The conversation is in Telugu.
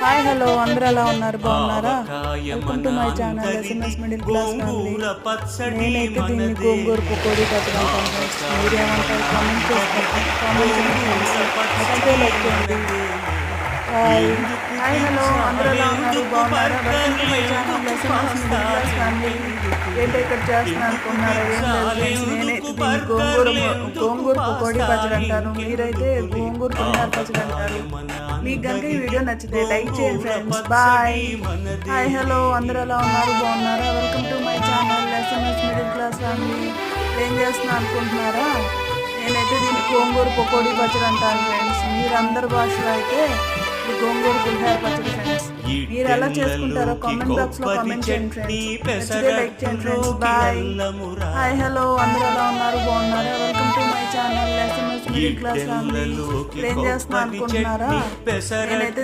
హాయ్ హలో అందరూ ఎలా ఉన్నారు బాగున్నారా? Welcome to my channel SMS middle class family. నేనైతే దీన్ని గోంగూర పకోడీ పట్టుకుంటాను. మీరేమంటారు కామెంట్ చేస్తారు. కామెంట్ లైక్ చేయండి. హాయ్ హాయ్ హలో అందరూ ఎలా ఉన్నారు బాగున్నారా? Welcome to my channel SMS middle class family. ఏంటో ఇక్కడ చేస్తున్నాను అనుకున్నారా? ఏం లేదు, నేనైతే దీన్ని గోంగూర పకోడీ పచ్చడి అంటాను. మీరైతే గోంగూర పులిహార పచ్చడి అంటారు. మీకు కనుక ఈ వీడియో నచ్చితే లైక్ చేయండి ఫ్రెండ్స్. బాయ్. హాయ్ హలో అందరూ ఎలా ఉన్నారు బాగున్నారా? Welcome to my channel SMS middle class family. ఏం చేస్తున్నా అనుకుంటున్నారా? నేనైతే దీన్ని గోంగూర పకోడీ పచ్చడి అంటాను ఫ్రెండ్స్. మీరు అందరి భాషలో అయితే ఇది గోంగూర పులిహార పచ్చడి ఫ్రెండ్స్. మీరు ఎలా చేసుకుంటారో కామెంట్ బాక్స్ లో కామెంట్ చేయండి ఫ్రెండ్స్. నచ్చితే లైక్ చేయండి ఫ్రెండ్స్. బాయ్. హాయ్ హలో అందరూ ఎలా ఉన్నారు బాగున్నారా? Welcome to my channel SMS middle class family. ఏం చేస్తున్నా అనుకుంటున్నారా? నేనైతే